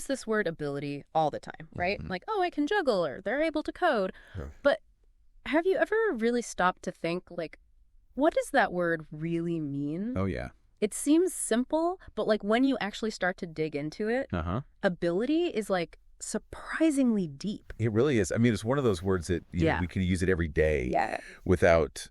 use this word ability all the time, right? Like, oh, I can juggle, or they're able to code. But have you ever really stopped to think, like, what does that word really mean? Oh, yeah. It seems simple, but like when you actually start to dig into it, ability is like surprisingly deep. It really is. I mean, it's one of those words that you know, we can use it every day without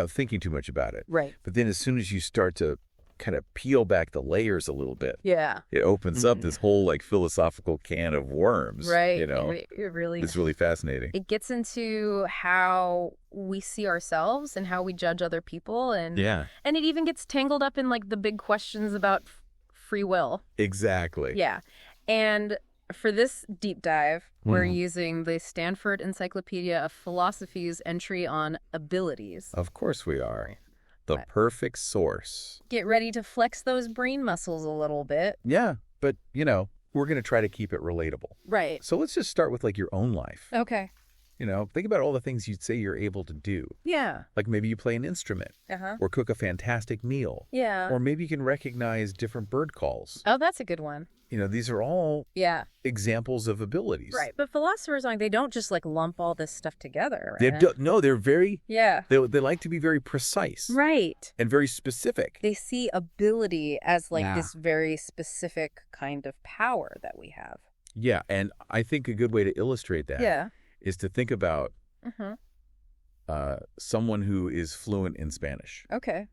thinking too much about it. Right. But then as soon as you start to kind of peel back the layers a little bit, it opens up this whole like philosophical can of worms. Right. You know, It really, it's really fascinating. It gets into how we see ourselves and how we judge other people, and and it even gets tangled up in like the big questions about free will. Exactly. Yeah. And for this deep dive, we're using the Stanford Encyclopedia of Philosophy's entry on abilities. Of course we are. The perfect source. Get ready to flex those brain muscles a little bit. Yeah, but, you know, we're going to try to keep it relatable. Right. So let's just start with, like, your own life. Okay. You know, think about all the things you'd say you're able to do. Yeah. Like maybe you play an instrument. Or cook a fantastic meal. Yeah. Or maybe you can recognize different bird calls. Oh, that's a good one. You know, these are all examples of abilities. Right. But philosophers, they don't just like lump all this stuff together, right? No, they're very, they like to be very precise. Right. And very specific. They see ability as like this very specific kind of power that we have. Yeah. And I think a good way to illustrate that is to think about someone who is fluent in Spanish. Okay.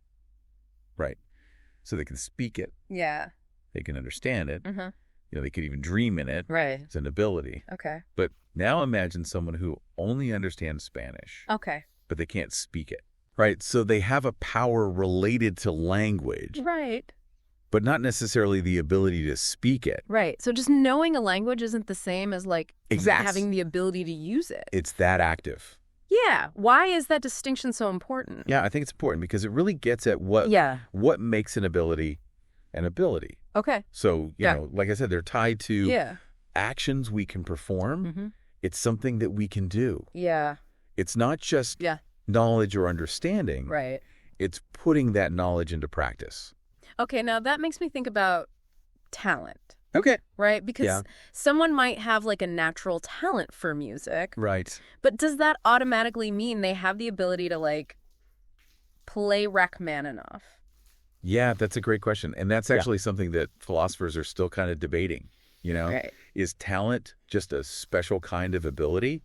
Right. So they can speak it. Yeah. They can understand it. You know, they could even dream in it. Right. It's an ability. Okay. But now imagine someone who only understands Spanish. Okay. But they can't speak it. Right. So they have a power related to language. Right. But not necessarily the ability to speak it. Right. So just knowing a language isn't the same as like having the ability to use it. It's that active. Yeah. Why is that distinction so important? Yeah, I think it's important because it really gets at what makes an ability an ability. Okay. So, you know, like I said, they're tied to actions we can perform. It's something that we can do. Yeah. It's not just knowledge or understanding. Right. It's putting that knowledge into practice. Okay, now that makes me think about talent. Okay. Right? Because someone might have like a natural talent for music. Right. But does that automatically mean they have the ability to like play Rachmaninoff? Yeah, that's a great question. And that's actually something that philosophers are still kind of debating, you know? Right. Is talent just a special kind of ability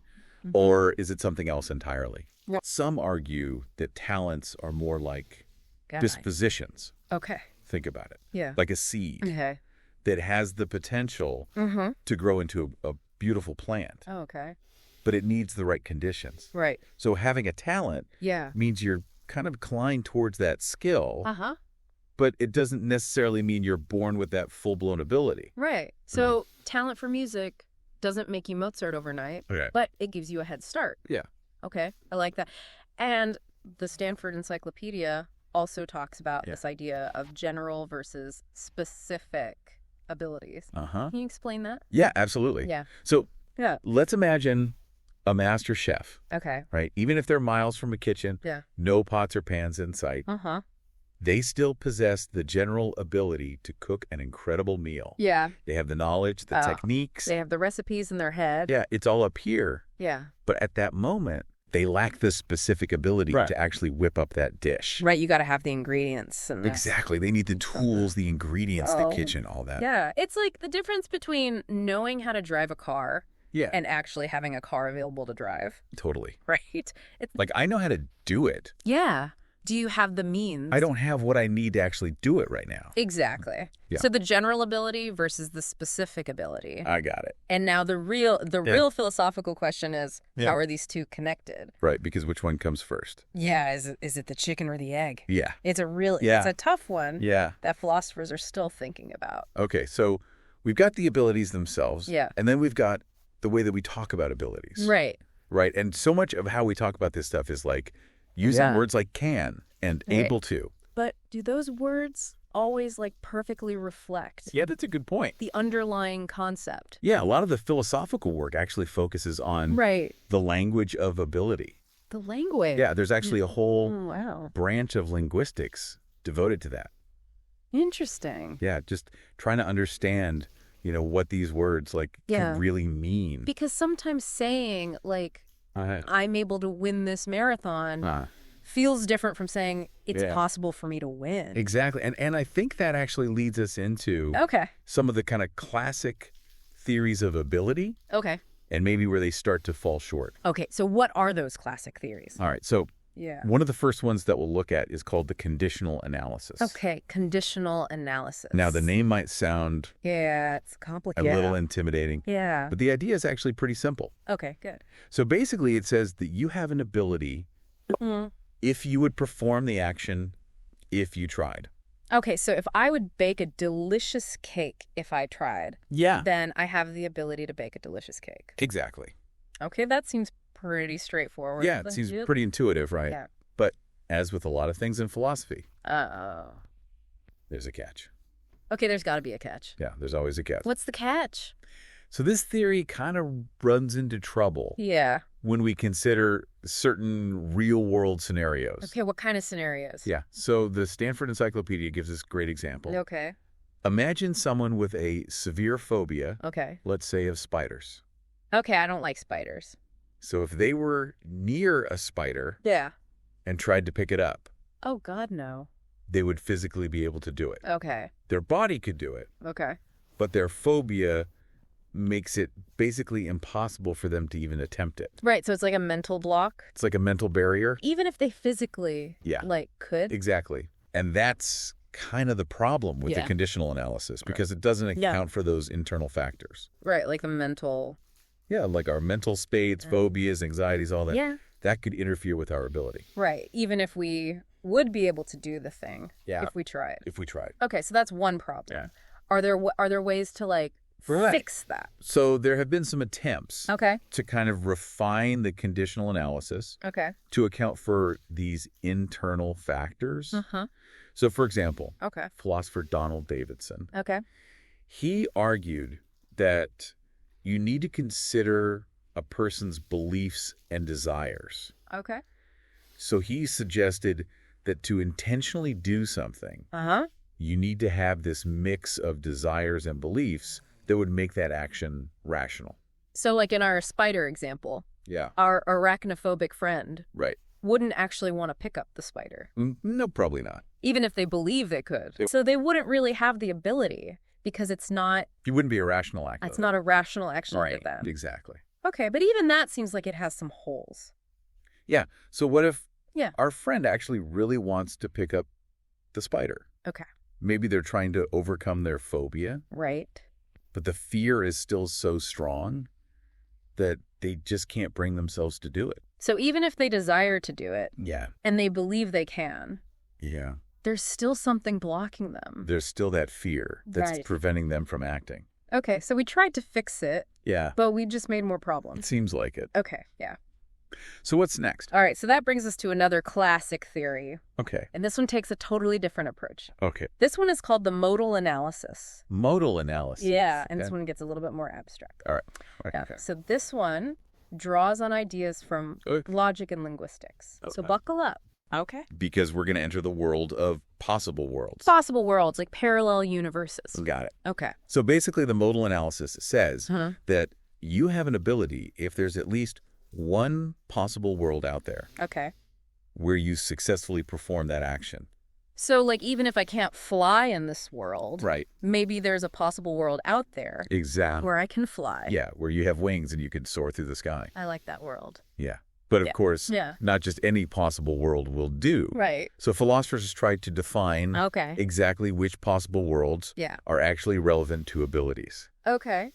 or is it something else entirely? Yeah. Some argue that talents are more like dispositions. Okay. Think about it. Yeah. Like a seed that has the potential to grow into a beautiful plant. Oh, okay. But it needs the right conditions. Right. So having a talent means you're kind of inclined towards that skill. But it doesn't necessarily mean you're born with that full-blown ability. Right. So talent for music doesn't make you Mozart overnight, but it gives you a head start. Yeah. Okay. I like that. And the Stanford Encyclopedia also talks about this idea of general versus specific abilities. Can you explain that? Yeah, absolutely. Yeah. So let's imagine a master chef. Okay. Right? Even if they're miles from a kitchen, no pots or pans in sight. They still possess the general ability to cook an incredible meal. Yeah. They have the knowledge, the techniques. They have the recipes in their head. Yeah, it's all up here. Yeah. But at that moment, they lack the specific ability to actually whip up that dish. Right, you got to have the ingredients. And exactly. They need the tools, the ingredients, the kitchen, all that. Yeah, it's like the difference between knowing how to drive a car and actually having a car available to drive. Totally. Right? It's like, I know how to do it. Yeah. Do you have the means? I don't have what I need to actually do it right now. Exactly. Yeah. So the general ability versus the specific ability. I got it. And now the real philosophical question is, how are these two connected? Right, because which one comes first? Yeah, is it the chicken or the egg? Yeah. It's a tough one that philosophers are still thinking about. Okay, so we've got the abilities themselves. Yeah. And then we've got the way that we talk about abilities. Right. Right, and so much of how we talk about this stuff is like using words like can and able to. But do those words always like perfectly reflect? Yeah, that's a good point. The underlying concept. Yeah, a lot of the philosophical work actually focuses on the language of ability. The language? Yeah, there's actually a whole branch of linguistics devoted to that. Interesting. Yeah, just trying to understand what these words can really mean. Because sometimes saying I'm able to win this marathon feels different from saying it's possible for me to win. Exactly. And I think that actually leads us into some of the kind of classic theories of ability. Okay. And maybe where they start to fall short. Okay. So what are those classic theories? All right. So one of the first ones that we'll look at is called the conditional analysis. Okay. Conditional analysis. Now, the name might sound it's complicated. a little intimidating. Yeah. But the idea is actually pretty simple. Okay, good. So basically, it says that you have an ability if you would perform the action if you tried. Okay, so if I would bake a delicious cake if I tried, then I have the ability to bake a delicious cake. Exactly. Okay, that seems pretty straightforward. Yeah, it seems pretty intuitive, right? Yeah. But as with a lot of things in philosophy, there's a catch. Okay, there's got to be a catch. Yeah, there's always a catch. What's the catch? So this theory kind of runs into trouble when we consider certain real-world scenarios. Okay, what kind of scenarios? Yeah, so the Stanford Encyclopedia gives this great example. Okay. Imagine someone with a severe phobia, let's say of spiders. Okay, I don't like spiders. So if they were near a spider and tried to pick it up, oh, God, no. They would physically be able to do it. Okay. Their body could do it. Okay. But their phobia makes it basically impossible for them to even attempt it. Right, so it's like a mental block? It's like a mental barrier. Even if they physically, could? Exactly. And that's kind of the problem with the conditional analysis because it doesn't account for those internal factors. Right, like the mental... Yeah, like our mental states, phobias, anxieties, all that. Yeah. That could interfere with our ability. Right, even if we would be able to do the thing if we tried. If we tried. Okay, so that's one problem. Yeah. Are there ways to fix that? So there have been some attempts to kind of refine the conditional analysis to account for these internal factors. So for example, philosopher Donald Davidson, he argued that you need to consider a person's beliefs and desires. Okay. So he suggested that to intentionally do something, you need to have this mix of desires and beliefs that would make that action rational. So like in our spider example, our arachnophobic friend wouldn't actually want to pick up the spider. No, probably not. Even if they believe they could. So they wouldn't really have the ability because it's not... You wouldn't be a rational act. It's not a rational action for them. Exactly. Okay, but even that seems like it has some holes. Yeah, so what if our friend actually really wants to pick up the spider? Okay. Maybe they're trying to overcome their phobia. Right. But the fear is still so strong that they just can't bring themselves to do it. So even if they desire to do it, and they believe they can, there's still something blocking them. There's still that fear that's preventing them from acting. Okay, so we tried to fix it, but we just made more problems. It seems like it. Okay, yeah. So what's next? All right, so that brings us to another classic theory. Okay. And this one takes a totally different approach. Okay. This one is called the modal analysis. Modal analysis. Yeah, and this one gets a little bit more abstract. All right. Okay. Yeah. So this one draws on ideas from logic and linguistics. So buckle up. Okay. Because we're going to enter the world of possible worlds. Possible worlds, like parallel universes. Got it. Okay. So basically the modal analysis says that you have an ability, if there's at least one possible world out there where you successfully perform that action. So like even if I can't fly in this world, maybe there's a possible world out there where I can fly. Yeah, where you have wings and you can soar through the sky. I like that world. Yeah. But of course, not just any possible world will do. Right. So philosophers try to define exactly which possible worlds are actually relevant to abilities. Okay.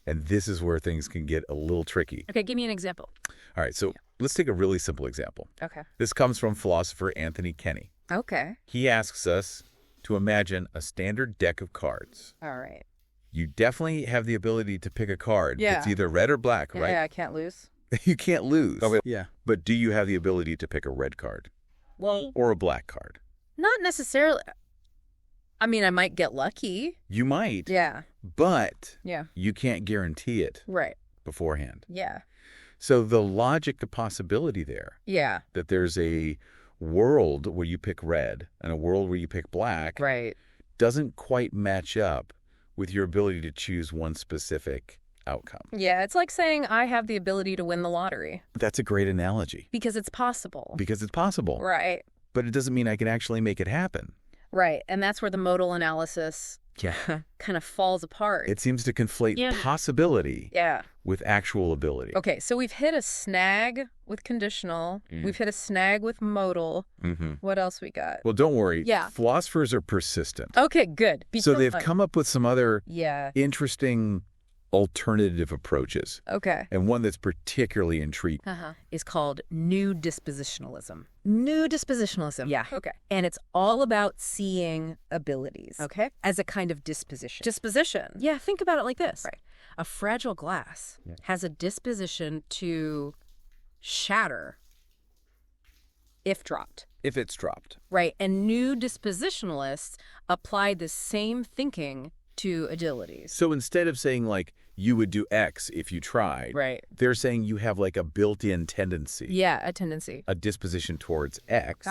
And this is where things can get a little tricky. Okay, give me an example. All right, so let's take a really simple example. Okay. This comes from philosopher Anthony Kenny. Okay. He asks us to imagine a standard deck of cards. All right. You definitely have the ability to pick a card. It's either red or black, right? Yeah, I can't lose. You can't lose. Oh, yeah. But do you have the ability to pick a red card? Well, or a black card? Not necessarily. I mean, I might get lucky. You might. Yeah. But you can't guarantee it beforehand. Yeah. So the logic, the possibility there, that there's a world where you pick red and a world where you pick black, right, doesn't quite match up with your ability to choose one specific outcome. Yeah, it's like saying I have the ability to win the lottery. That's a great analogy. Because it's possible. Because it's possible. Right. But it doesn't mean I can actually make it happen. Right. And that's where the modal analysis kind of falls apart. It seems to conflate possibility with actual ability. Okay, so we've hit a snag with conditional. We've hit a snag with modal. What else we got? Well, don't worry. Philosophers are persistent. Okay, good. So they've come up with some other interesting alternative approaches. Okay. And one that's particularly intriguing is called new dispositionalism. New dispositionalism. Yeah. Okay. And it's all about seeing abilities. Okay. As a kind of disposition. Disposition. Yeah, think about it like this. Right. A fragile glass has a disposition to shatter if dropped. If it's dropped. Right. And new dispositionalists apply the same thinking to agilities. So instead of saying like you would do X if you tried, they're saying you have like a built-in tendency. Yeah, a tendency. A disposition towards X.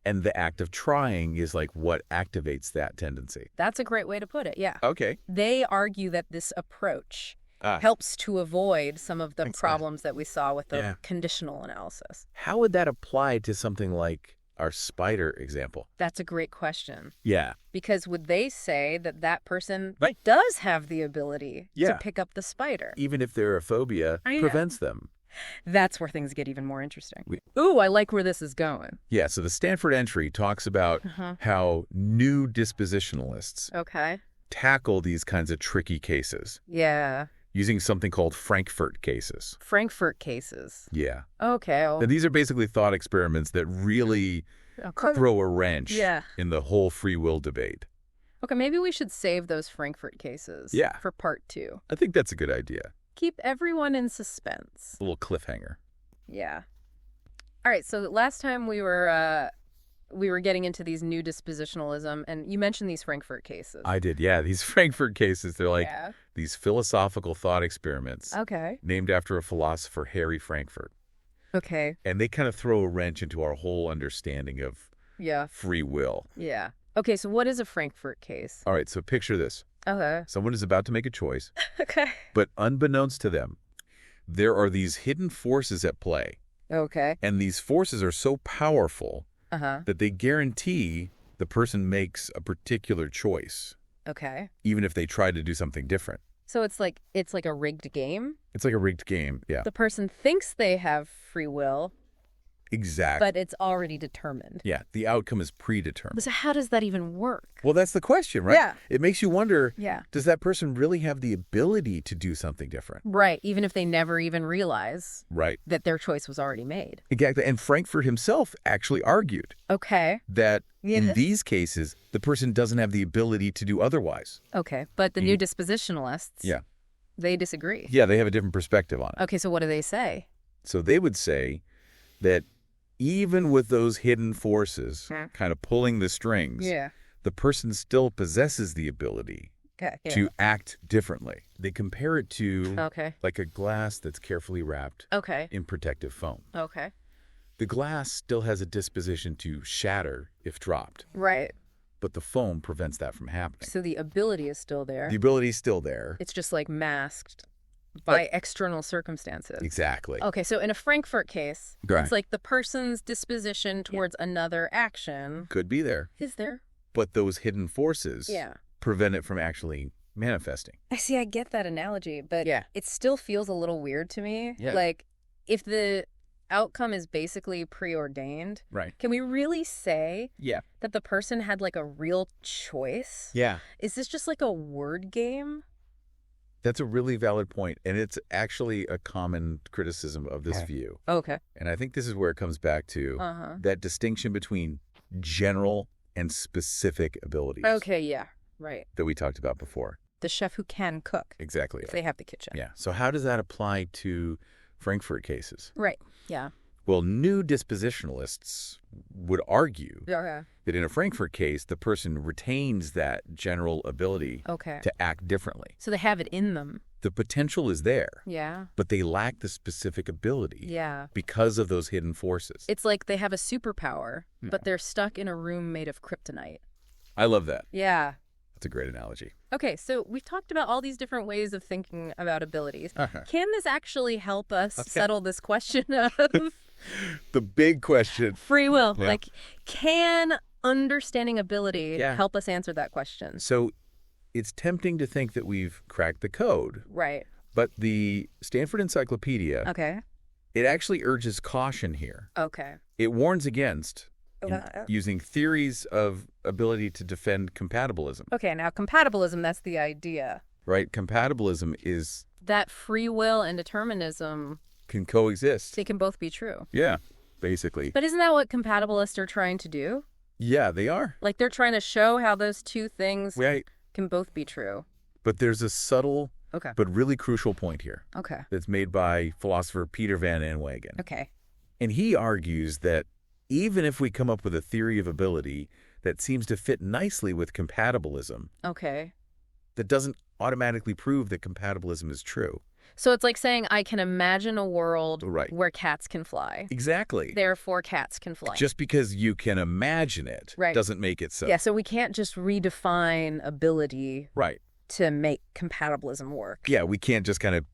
And the act of trying is like what activates that tendency. That's a great way to put it, yeah. Okay. They argue that this approach helps to avoid some of the problems that we saw with the conditional analysis. How would that apply to something like our spider example? That's a great question. Yeah. Because would they say that that person does have the ability to pick up the spider? Even if their phobia prevents them. That's where things get even more interesting. Ooh, I like where this is going. Yeah, so the Stanford entry talks about how new dispositionalists tackle these kinds of tricky cases. Yeah. Using something called Frankfurt cases. Frankfurt cases. Yeah. Okay. Now, these are basically thought experiments that really throw a wrench in the whole free will debate. Okay, maybe we should save those Frankfurt cases for part 2. I think that's a good idea. Keep everyone in suspense. A little cliffhanger. Yeah. All right, so last time we were getting into these new dispositionalism, and you mentioned these Frankfurt cases. I did, yeah. These Frankfurt cases, they're like these philosophical thought experiments named after a philosopher, Harry Frankfurt. Okay. And they kind of throw a wrench into our whole understanding of free will. Yeah. Okay, so what is a Frankfurt case? All right, so picture this. Okay. Someone is about to make a choice. Okay. But unbeknownst to them, there are these hidden forces at play. Okay. And these forces are so powerful that they guarantee the person makes a particular choice. Okay. Even if they try to do something different. So it's like a rigged game? It's like a rigged game, yeah. The person thinks they have free will. Exactly. But it's already determined. Yeah, the outcome is predetermined. So how does that even work? Well, that's the question, right? Yeah. It makes you wonder, does that person really have the ability to do something different? Right, even if they never even realize that their choice was already made. Exactly, and Frankfurt himself actually argued that in these cases, the person doesn't have the ability to do otherwise. Okay, but the new dispositionalists, they disagree. Yeah, they have a different perspective on it. Okay, so what do they say? So they would say that even with those hidden forces kind of pulling the strings, the person still possesses the ability to act differently. They compare it to like a glass that's carefully wrapped in protective foam. Okay. The glass still has a disposition to shatter if dropped. Right. But the foam prevents that from happening. So the ability is still there. The ability is still there. It's just like masked by external circumstances. Exactly. Okay, so in a Frankfurt case, it's like the person's disposition towards another action. Could be there. Is there? But those hidden forces prevent it from actually manifesting. I get that analogy, but it still feels a little weird to me. Yeah. Like, if the outcome is basically preordained, can we really say that the person had like a real choice? Yeah. Is this just like a word game? That's a really valid point, and it's actually a common criticism of this view. Okay. And I think this is where it comes back to that distinction between general and specific abilities. Okay, yeah, right. That we talked about before. The chef who can cook. Exactly. If they have the kitchen. Yeah. So how does that apply to Frankfurt cases? Right, yeah. Well, new dispositionalists would argue that in a Frankfurt case, the person retains that general ability to act differently. So they have it in them. The potential is there. Yeah. But they lack the specific ability because of those hidden forces. It's like they have a superpower, but they're stuck in a room made of kryptonite. I love that. Yeah. That's a great analogy. Okay, so we've talked about all these different ways of thinking about abilities. Can this actually help us settle this question of the big question? Free will. Yeah. Like, can understanding ability help us answer that question? So it's tempting to think that we've cracked the code. Right. But the Stanford Encyclopedia, it actually urges caution here. Okay. It warns against using theories of ability to defend compatibilism. Okay, now compatibilism, that's the idea. Right? Compatibilism is... that free will and determinism... can coexist. They can both be true. Yeah, basically. But isn't that what compatibilists are trying to do? Yeah, they are. Like, they're trying to show how those two things can both be true. But there's a subtle but really crucial point here. Okay. That's made by philosopher Peter Van Inwagen. Okay. And he argues that even if we come up with a theory of ability that seems to fit nicely with compatibilism, that doesn't automatically prove that compatibilism is true. So it's like saying I can imagine a world where cats can fly. Exactly. Therefore, cats can fly. Just because you can imagine it doesn't make it so. Yeah, so we can't just redefine ability to make compatibilism work. Yeah, we can't just kind of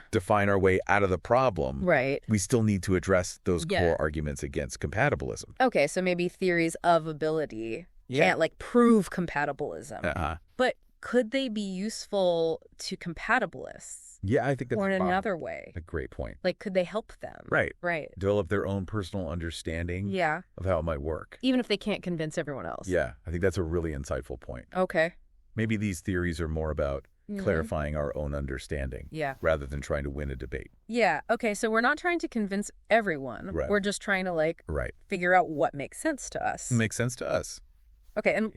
define our way out of the problem. Right. We still need to address those core arguments against compatibilism. Okay, so maybe theories of ability can't, like, prove compatibilism. But could they be useful to compatibilists? Yeah, I think that's or in another way. A great point. Like, could they help them? Right. Right. Develop their own personal understanding of how it might work. Even if they can't convince everyone else. Yeah, I think that's a really insightful point. Okay. Maybe these theories are more about clarifying our own understanding rather than trying to win a debate. Yeah. Okay, so we're not trying to convince everyone. Right. We're just trying to, like, figure out what makes sense to us. Makes sense to us. Okay, and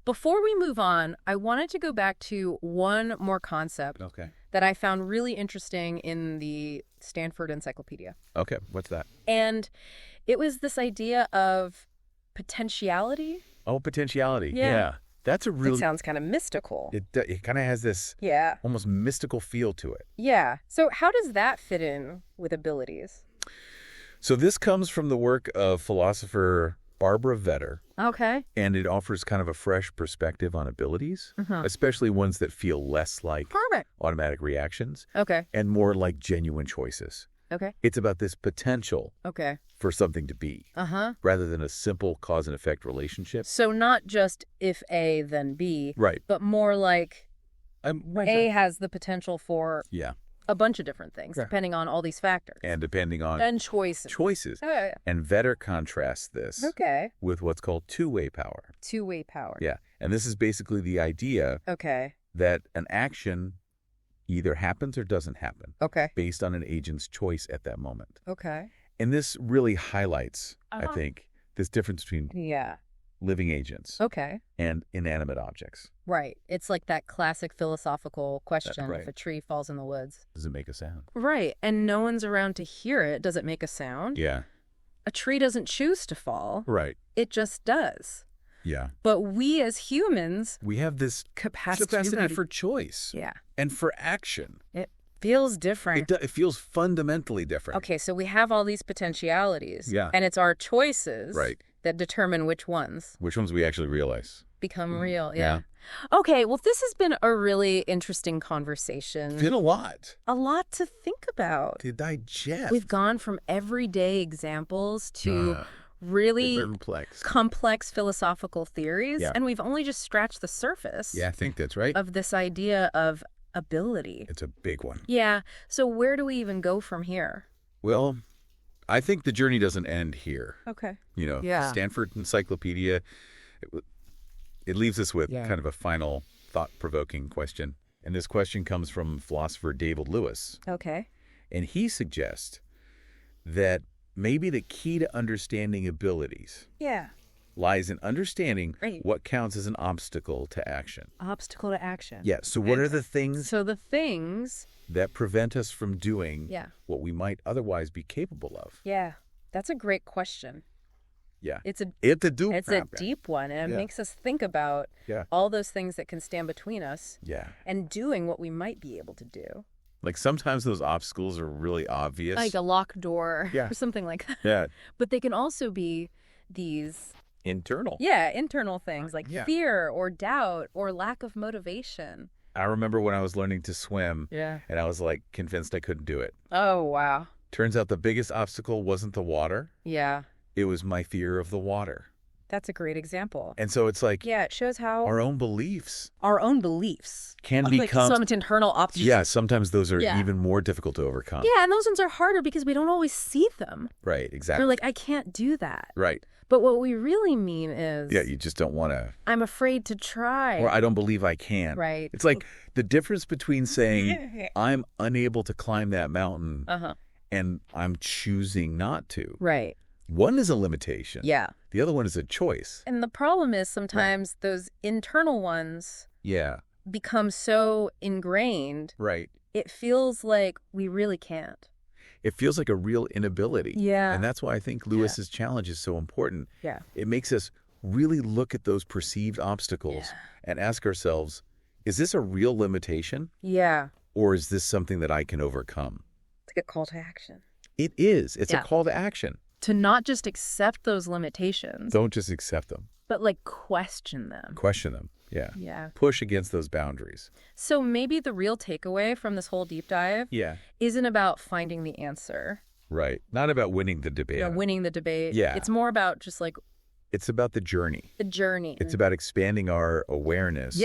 before we move on, I wanted to go back to one more concept that I found really interesting in the Stanford Encyclopedia. Okay, what's that? And it was this idea of potentiality. Oh, potentiality. Yeah. That's a really... It sounds kind of mystical. It kind of has this almost mystical feel to it. Yeah. So how does that fit in with abilities? So this comes from the work of philosopher Barbara Vetter. Okay. And it offers kind of a fresh perspective on abilities, especially ones that feel less like automatic reactions and more like genuine choices. Okay. It's about this potential for something to be rather than a simple cause and effect relationship. So not just if A, then B, but more like A has the potential for a bunch of different things, depending on all these factors. And depending on... And choices. Choices. And Vetter contrasts this with what's called two-way power. Two-way power. Yeah. And this is basically the idea that an action either happens or doesn't happen based on an agent's choice at that moment. And this really highlights, I think, this difference between living agents and inanimate objects. Right. It's like that classic philosophical question, if a tree falls in the woods. Does it make a sound? Right. And no one's around to hear it. Does it make a sound? Yeah. A tree doesn't choose to fall. Right. It just does. Yeah. But we as humans... we have this capacity for choice. Yeah. And for action. It feels different. It feels fundamentally different. Okay, so we have all these potentialities. Yeah. And it's our choices that determine which ones we actually realize. Become real, yeah. Okay, well, this has been a really interesting conversation. It's been a lot. A lot to think about. To digest. We've gone from everyday examples to really complex philosophical theories, and we've only just scratched the surface. Yeah, I think that's right. Of this idea of ability. It's a big one. Yeah, so where do we even go from here? Well, I think the journey doesn't end here. Okay. You know, Stanford Encyclopedia, it leaves us with kind of a final thought-provoking question. And this question comes from philosopher David Lewis. Okay. And he suggests that maybe the key to understanding abilities lies in understanding what counts as an obstacle to action. Obstacle to action. Yeah. So what are the things... so the things... that prevent us from doing what we might otherwise be capable of? Yeah. That's a great question. Yeah. It's a deep one, and it makes us think about all those things that can stand between us and doing what we might be able to do. Like sometimes those obstacles are really obvious. Like a locked door or something like that. Yeah. But they can also be these internal. Yeah, internal things like fear or doubt or lack of motivation. I remember when I was learning to swim, and I was like convinced I couldn't do it. Oh, wow. Turns out the biggest obstacle wasn't the water. Yeah. It was my fear of the water. That's a great example. And so it's like, it shows how our own beliefs can become some internal obstacles. Yeah, sometimes those are even more difficult to overcome. Yeah, and those ones are harder because we don't always see them. Right, exactly. We're like, I can't do that. Right. But what we really mean is... Yeah, you just don't want to... I'm afraid to try. Or I don't believe I can. Right. It's like the difference between saying, I'm unable to climb that mountain, and I'm choosing not to. Right. One is a limitation. Yeah. The other one is a choice. And the problem is sometimes those internal ones become so ingrained. Right. It feels like we really can't. It feels like a real inability. Yeah. And that's why I think Lewis's challenge is so important. Yeah. It makes us really look at those perceived obstacles and ask ourselves, is this a real limitation? Yeah. Or is this something that I can overcome? It's like a call to action. It is. It's a call to action. To not just accept those limitations. Don't just accept them. But like question them. Question them. Yeah. Yeah. Push against those boundaries. So maybe the real takeaway from this whole deep dive isn't about finding the answer. Right. Not about winning the debate. Winning the debate. Yeah. It's more about just like... It's about the journey. The journey. It's about expanding our awareness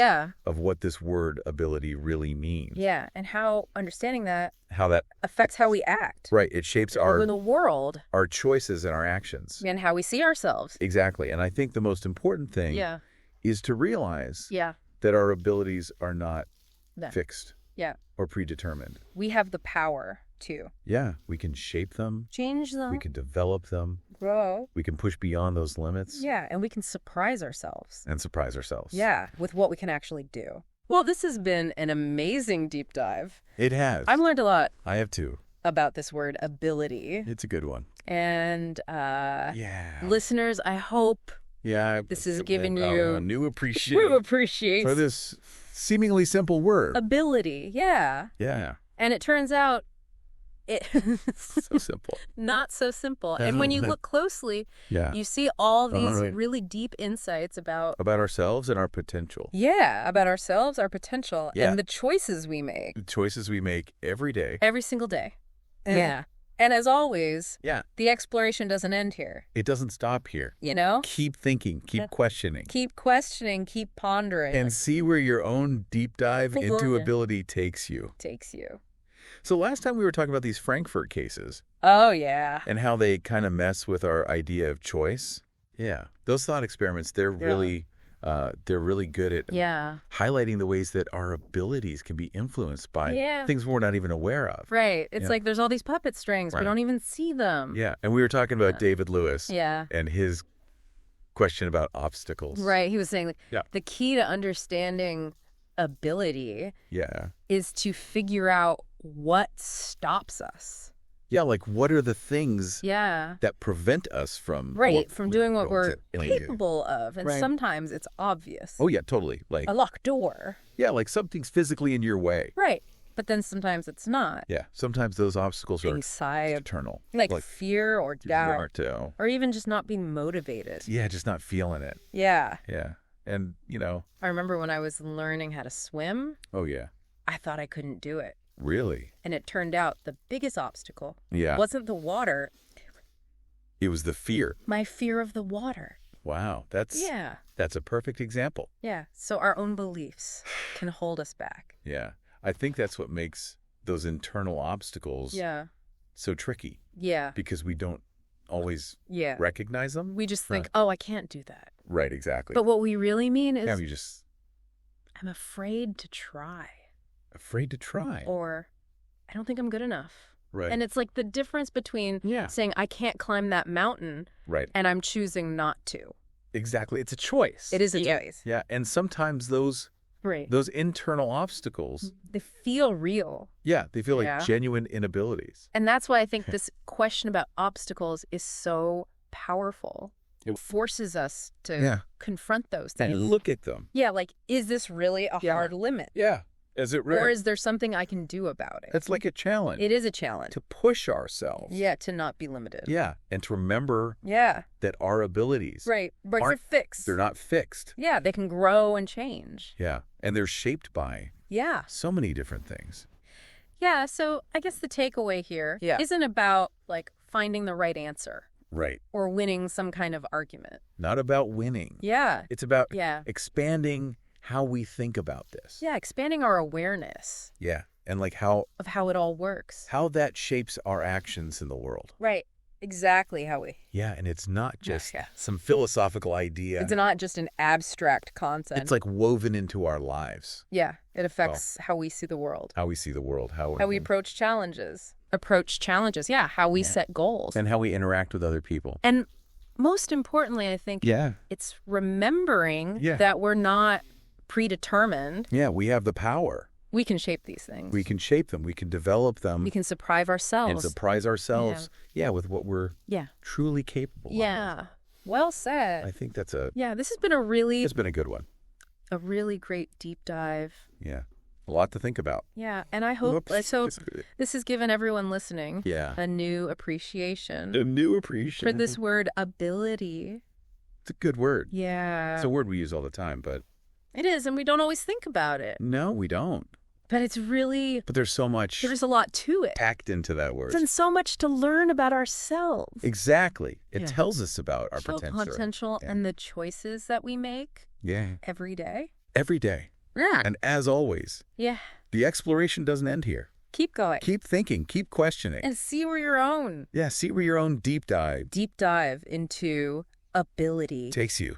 of what this word ability really means. Yeah. And how understanding that... How that... affects how we act. Right. It shapes in the world. Our choices and our actions. And how we see ourselves. Exactly. And I think the most important thing is to realize that our abilities are not fixed or predetermined. We have the power to. Yeah. We can shape them. Change them. We can develop them. Grow. We can push beyond those limits. Yeah. And we can surprise ourselves. And surprise ourselves. Yeah. With what we can actually do. Well, this has been an amazing deep dive. It has. I've learned a lot. I have too. About this word ability. It's a good one. And listeners, I hope this is giving you a new appreciation for this seemingly simple word. Ability. Yeah. Yeah. And it turns out so simple. Not so simple. And when you look closely, you see all these really deep insights about ourselves and our potential. Yeah, about ourselves, our potential, and the choices we make. The choices we make every day. Every single day. Yeah. And as always, the exploration doesn't end here. It doesn't stop here. You know? Keep thinking, keep questioning. Keep questioning, keep pondering. And see where your own deep dive into ability takes you. So last time we were talking about these Frankfurt cases. Oh, yeah. And how they kind of mess with our idea of choice. Yeah. Those thought experiments, they're really good at highlighting the ways that our abilities can be influenced by things we're not even aware of. Right. It's like there's all these puppet strings. We don't even see them. Yeah. And we were talking about David Lewis and his question about obstacles. Right. He was saying the key to understanding ability is to figure out what stops us. Yeah, like what are the things that prevent us from doing what we're capable of. And sometimes it's obvious. Oh, yeah, totally. Like a locked door. Yeah, like something's physically in your way. Right. But then sometimes it's not. Yeah, sometimes those obstacles are external. Like fear or doubt. Or even just not being motivated. Yeah, just not feeling it. Yeah. Yeah. And, I remember when I was learning how to swim. Oh, yeah. I thought I couldn't do it. Really? And it turned out the biggest obstacle wasn't the water. It was the fear. My fear of the water. Wow. That's a perfect example. Yeah. So our own beliefs can hold us back. Yeah. I think that's what makes those internal obstacles so tricky. Yeah. Because we don't always recognize them. We just think, oh, I can't do that. Right, exactly. But what we really mean is I'm afraid to try. Afraid to try. Or I don't think I'm good enough. Right. And it's like the difference between saying I can't climb that mountain and I'm choosing not to. Exactly. It's a choice. It is a choice. Yeah. And sometimes those internal obstacles, they feel real. Yeah. They feel like genuine inabilities. And that's why I think this question about obstacles is so powerful. It forces us to confront those things. And look at them. Yeah. Like, is this really a hard limit? Yeah. Is it Or is there something I can do about it? It's like a challenge. It is a challenge. To push ourselves. Yeah, to not be limited. Yeah, and to remember that our abilities they're fixed. They're not fixed. Yeah, they can grow and change. Yeah, and they're shaped by so many different things. Yeah, so I guess the takeaway here isn't about, like, finding the right answer. Right. Or winning some kind of argument. Not about winning. Yeah. It's about expanding how we think about this. Yeah, expanding our awareness. Yeah, and like how it all works. How that shapes our actions in the world. Right. Exactly how we... Yeah, and it's not just some philosophical idea. It's not just an abstract concept. It's like woven into our lives. Yeah, it affects how we see the world. How we see the world. How we approach challenges. How we set goals. And how we interact with other people. And most importantly, I think it's remembering that we're not predetermined. Yeah, we have the power. We can shape these things. We can shape them. We can develop them. We can surprise ourselves. And surprise ourselves, with what we're truly capable of. Yeah. Well said. I think that's a... Yeah, this has been it's been a good one. A really great deep dive. Yeah. A lot to think about. Yeah, and I hope... So this has given everyone listening a new appreciation. For this word ability. It's a good word. Yeah. It's a word we use all the time, but... It is, and we don't always think about it. No, we don't. But it's really... But there's so much... There's a lot to it. Packed into that word. And so much to learn about ourselves. Exactly. It tells us about our potential and the choices that we make. Yeah. Every day. Every day. Yeah. And as always. Yeah. The exploration doesn't end here. Keep going. Keep thinking. Keep questioning. And see where your own... Yeah, see where your own deep dive into ability... takes you.